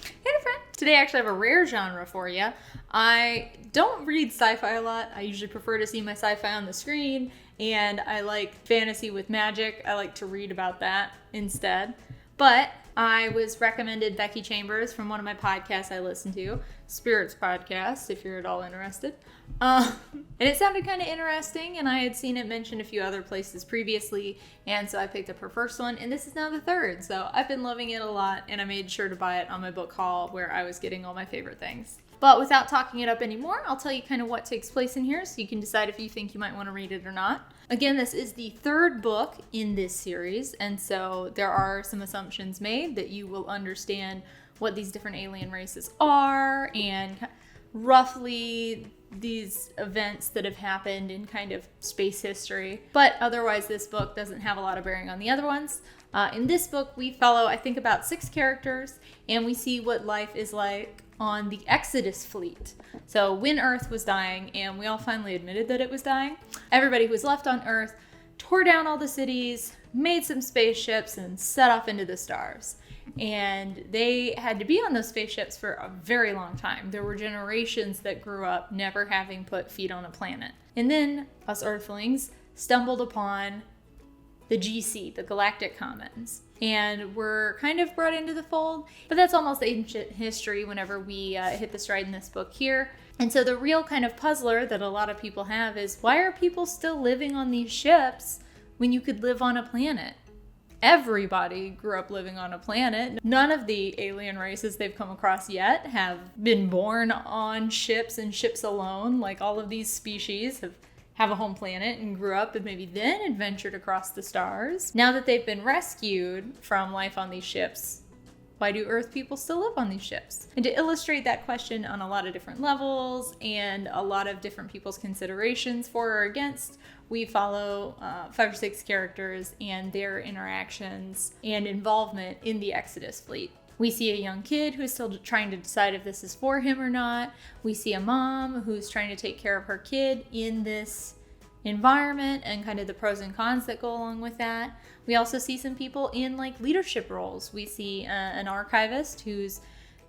Hey friend! Today I actually have a rare genre for you. I don't read sci-fi a lot. I usually prefer to see my sci-fi on the screen, and I like fantasy with magic. I like to read about that instead. But I was recommended Becky Chambers from one of my podcasts I listen to, Spirits Podcast, if you're at all interested. And it sounded kind of interesting, and I had seen it mentioned a few other places previously, and so I picked up her first one, and this is now the third. So I've been loving it a lot, and I made sure to buy it on my book haul where I was getting all my favorite things. But without talking it up anymore, I'll tell you kind of what takes place in here so you can decide if you think you might want to read it or not. Again, this is the third book in this series, and so there are some assumptions made that you will understand what these different alien races are and roughly these events that have happened in kind of space history. But otherwise, this book doesn't have a lot of bearing on the other ones. In this book, we follow, I think, about 6 characters, and we see what life is like on the Exodus fleet. So when Earth was dying, and we all finally admitted that it was dying, everybody who was left on Earth tore down all the cities, made some spaceships, and set off into the stars. And they had to be on those spaceships for a very long time. There were generations that grew up never having put feet on a planet. And then us Earthlings stumbled upon the GC, the Galactic Commons, and were kind of brought into the fold, but that's almost ancient history whenever we hit the stride in this book here. And so the real kind of puzzler that a lot of people have is, why are people still living on these ships when you could live on a planet? Everybody grew up living on a planet. None of the alien races they've come across yet have been born on ships and ships alone. Like, all of these species have a home planet and grew up and maybe then adventured across the stars. Now that they've been rescued from life on these ships, why do Earth people still live on these ships? And to illustrate that question on a lot of different levels and a lot of different people's considerations for or against, we follow 5 or 6 characters and their interactions and involvement in the Exodus fleet. We see a young kid who's still trying to decide if this is for him or not. We see a mom who's trying to take care of her kid in this environment and kind of the pros and cons that go along with that. We also see some people in like leadership roles. We see an archivist whose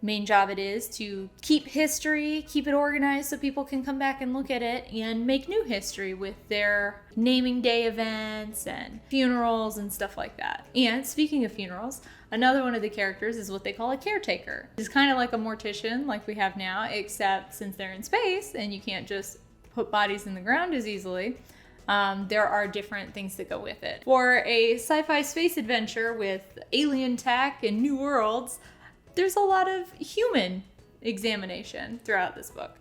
main job it is to keep history, keep it organized so people can come back and look at it and make new history with their naming day events and funerals and stuff like that. And speaking of funerals, another one of the characters is what they call a caretaker. It's kind of like a mortician like we have now, except since they're in space and you can't just put bodies in the ground as easily, there are different things that go with it. For a sci-fi space adventure with alien tech and new worlds, there's a lot of human examination throughout this book.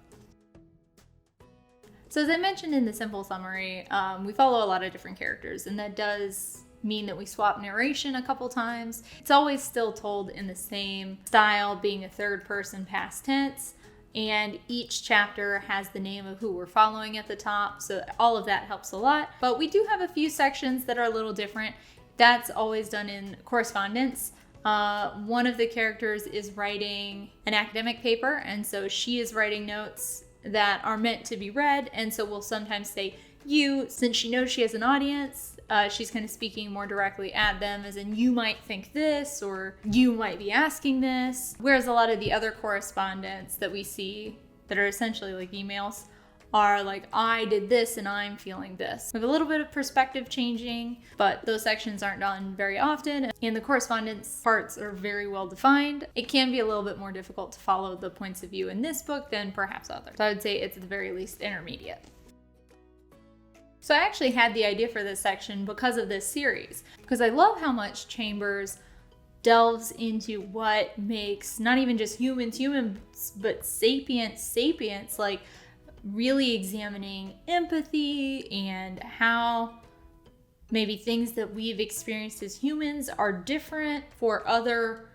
So as I mentioned in the simple summary, we follow a lot of different characters, and that does mean that we swap narration a couple times. It's always still told in the same style, being a third person past tense, and each chapter has the name of who we're following at the top, so all of that helps a lot. But we do have a few sections that are a little different. That's always done in correspondence. One of the characters is writing an academic paper, and so she is writing notes that are meant to be read, and so we'll sometimes say you, since she knows she has an audience. She's kind of speaking more directly at them, as in, you might think this, or you might be asking this. Whereas a lot of the other correspondence that we see that are essentially like emails are like, I did this and I'm feeling this. We have a little bit of perspective changing, but those sections aren't done very often, and the correspondence parts are very well defined. It can be a little bit more difficult to follow the points of view in this book than perhaps others. So I would say it's at the very least intermediate. So I actually had the idea for this section because of this series, because I love how much Chambers delves into what makes not even just humans, but sapients, like really examining empathy and how maybe things that we've experienced as humans are different for other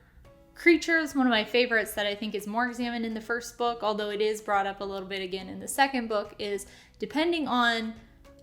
creatures. One of my favorites that I think is more examined in the first book, although it is brought up a little bit again in the second book, is depending on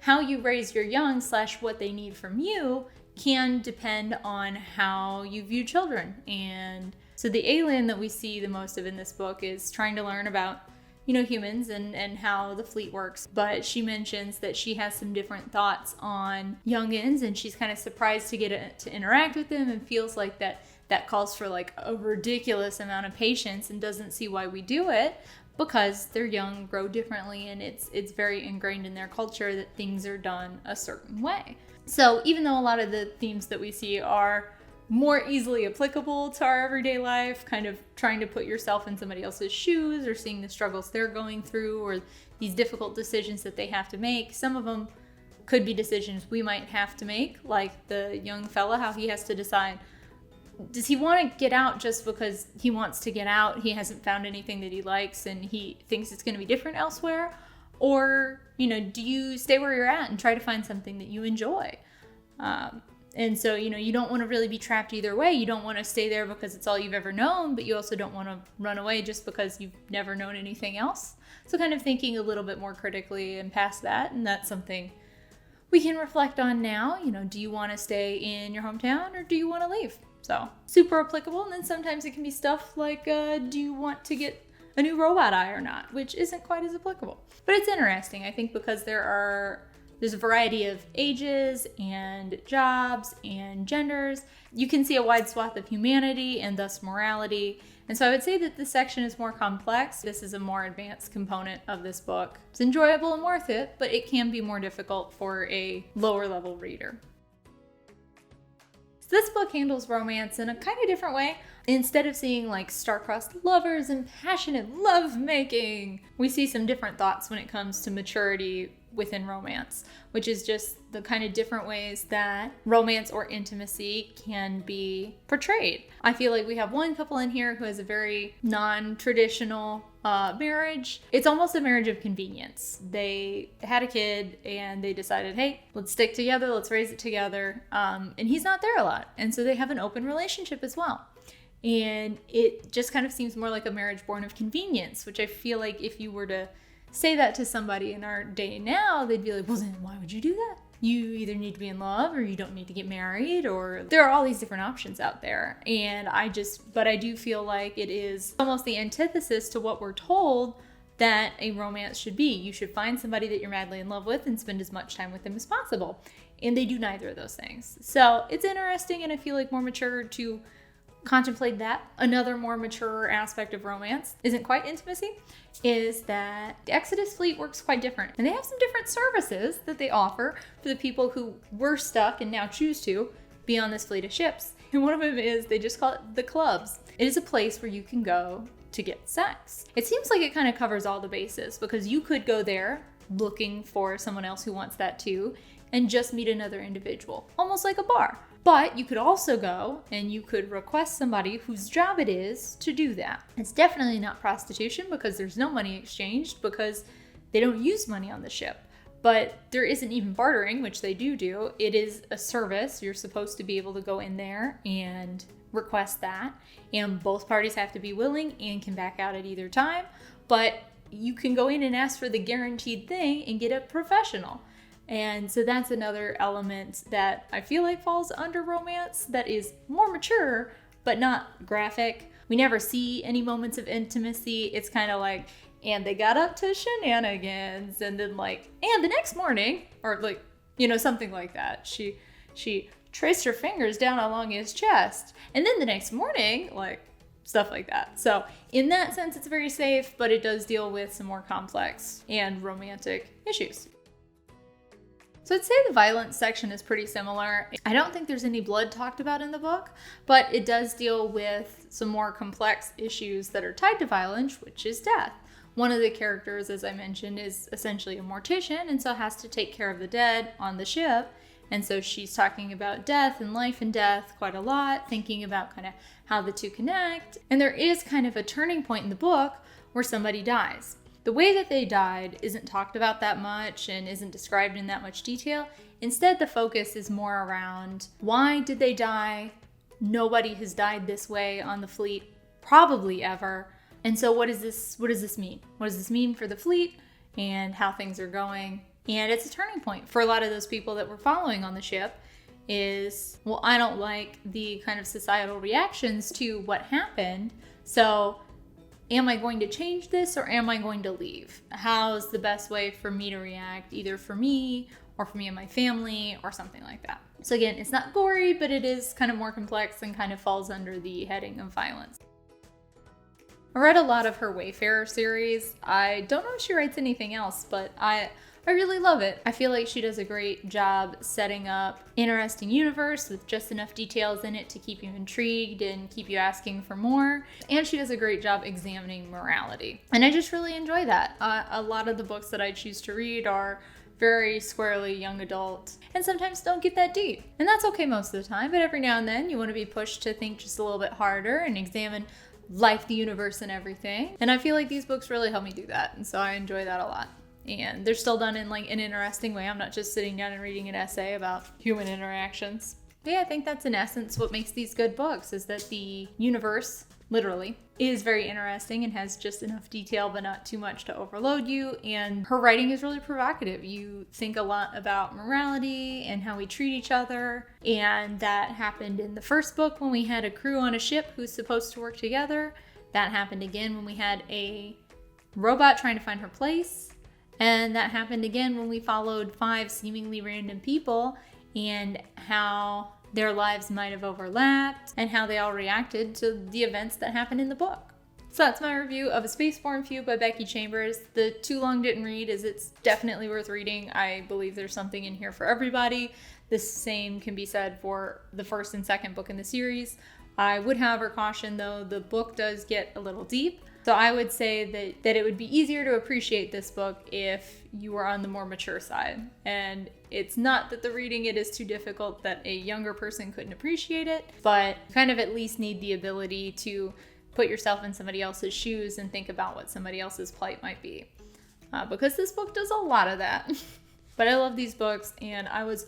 how you raise your young / what they need from you can depend on how you view children. And so the alien that we see the most of in this book is trying to learn about humans and how the fleet works. But she mentions that she has some different thoughts on youngins, and she's kind of surprised to get to interact with them and feels like that that calls for like a ridiculous amount of patience and doesn't see why we do it, because they're young, grow differently, and it's very ingrained in their culture that things are done a certain way. So even though a lot of the themes that we see are more easily applicable to our everyday life, kind of trying to put yourself in somebody else's shoes or seeing the struggles they're going through or these difficult decisions that they have to make, some of them could be decisions we might have to make, like the young fella, how he has to decide, does he want to get out just because he wants to get out, he hasn't found anything that he likes and he thinks it's going to be different elsewhere? Or, do you stay where you're at and try to find something that you enjoy? And so, you don't want to really be trapped either way. You don't want to stay there because it's all you've ever known, but you also don't want to run away just because you've never known anything else. So kind of thinking a little bit more critically and past that, and that's something we can reflect on now. Do you want to stay in your hometown or do you want to leave? So super applicable. And then sometimes it can be stuff like, do you want to get a new robot eye or not, which isn't quite as applicable. But it's interesting, I think, because there's a variety of ages and jobs and genders. You can see a wide swath of humanity and thus morality. And so I would say that this section is more complex. This is a more advanced component of this book. It's enjoyable and worth it, but it can be more difficult for a lower level reader. So this book handles romance in a kind of different way. Instead of seeing like star-crossed lovers and passionate lovemaking, we see some different thoughts when it comes to maturity within romance, which is just the kind of different ways that romance or intimacy can be portrayed. I feel like we have one couple in here who has a very non-traditional marriage. It's almost a marriage of convenience. They had a kid and they decided, hey, let's stick together, let's raise it together. And he's not there a lot. And so they have an open relationship as well. And it just kind of seems more like a marriage born of convenience, which I feel like if you were to say that to somebody in our day now, they'd be like, well, then why would you do that? You either need to be in love or you don't need to get married, or there are all these different options out there. And but I do feel like it is almost the antithesis to what we're told that a romance should be. You should find somebody that you're madly in love with and spend as much time with them as possible. And they do neither of those things. So it's interesting, and I feel like more mature to contemplate that. Another more mature aspect of romance isn't quite intimacy, is that the Exodus fleet works quite different. And they have some different services that they offer for the people who were stuck and now choose to be on this fleet of ships. And one of them is, they just call it the clubs. It is a place where you can go to get sex. It seems like it kind of covers all the bases, because you could go there looking for someone else who wants that too, and just meet another individual, almost like a bar. But you could also go and you could request somebody whose job it is to do that. It's definitely not prostitution, because there's no money exchanged, because they don't use money on the ship. But there isn't even bartering, which they do. It is a service. You're supposed to be able to go in there and request that. And both parties have to be willing and can back out at either time. But you can go in and ask for the guaranteed thing and get a professional. And so that's another element that I feel like falls under romance that is more mature, but not graphic. We never see any moments of intimacy. It's kind of like, and they got up to shenanigans, and then like, and the next morning, or like, something like that. She traced her fingers down along his chest, and then the next morning, like, stuff like that. So in that sense, it's very safe, but it does deal with some more complex and romantic issues. So I'd say the violence section is pretty similar. I don't think there's any blood talked about in the book, but it does deal with some more complex issues that are tied to violence, which is death. One of the characters, as I mentioned, is essentially a mortician, and so has to take care of the dead on the ship. And so she's talking about death and life and death quite a lot, thinking about kind of how the two connect. And there is kind of a turning point in the book where somebody dies. The way that they died isn't talked about that much and isn't described in that much detail. Instead, the focus is more around, why did they die? Nobody has died this way on the fleet, probably ever. And so what does this mean? What does this mean for the fleet and how things are going? And it's a turning point for a lot of those people that were following on the ship. Is, well, I don't like the kind of societal reactions to what happened. So am I going to change this, or am I going to leave? How's the best way for me to react, either for me or for me and my family, or something like that. So again, it's not gory, but it is kind of more complex and kind of falls under the heading of violence. I read a lot of her Wayfarer series. I don't know if she writes anything else, but I really love it. I feel like she does a great job setting up interesting universe with just enough details in it to keep you intrigued and keep you asking for more. And she does a great job examining morality. And I just really enjoy that. A lot of the books that I choose to read are very squarely young adult and sometimes don't get that deep. And that's okay most of the time, but every now and then you want to be pushed to think just a little bit harder and examine life, the universe, and everything. And I feel like these books really help me do that. And so I enjoy that a lot. And they're still done in like an interesting way. I'm not just sitting down and reading an essay about human interactions. But yeah, I think that's in essence what makes these good books, is that the universe, literally, is very interesting and has just enough detail but not too much to overload you. And her writing is really provocative. You think a lot about morality and how we treat each other. And that happened in the first book when we had a crew on a ship who's supposed to work together. That happened again when we had a robot trying to find her place. And that happened again when we followed 5 seemingly random people and how their lives might have overlapped and how they all reacted to the events that happened in the book. So that's my review of A Spaceborn Few by Becky Chambers. The too long didn't read, as it's definitely worth reading. I believe there's something in here for everybody. The same can be said for the first and second book in the series. I would, however, caution though, the book does get a little deep. So I would say that it would be easier to appreciate this book if you were on the more mature side. And it's not that the reading it is too difficult that a younger person couldn't appreciate it, but you kind of at least need the ability to put yourself in somebody else's shoes and think about what somebody else's plight might be. Because this book does a lot of that. But I love these books, and I was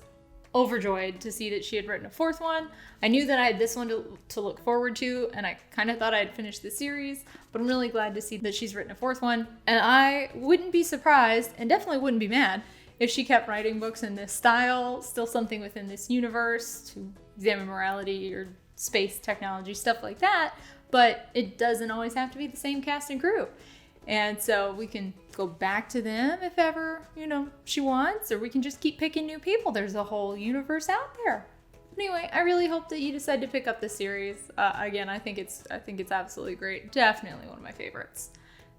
overjoyed to see that she had written a 4th one. I knew that I had this one to look forward to, and I kind of thought I had finished the series, but I'm really glad to see that she's written a 4th one. And I wouldn't be surprised, and definitely wouldn't be mad, if she kept writing books in this style, still something within this universe to examine morality or space technology, stuff like that, but it doesn't always have to be the same cast and crew. And so we can go back to them if ever, she wants, or we can just keep picking new people. There's a whole universe out there. Anyway, I really hope that you decide to pick up this series. Again, I think it's absolutely great. Definitely one of my favorites.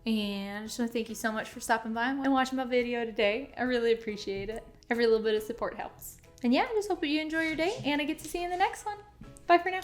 And I just want to thank you so much for stopping by and watching my video today. I really appreciate it. Every little bit of support helps. And yeah, I just hope that you enjoy your day, and I get to see you in the next one. Bye for now.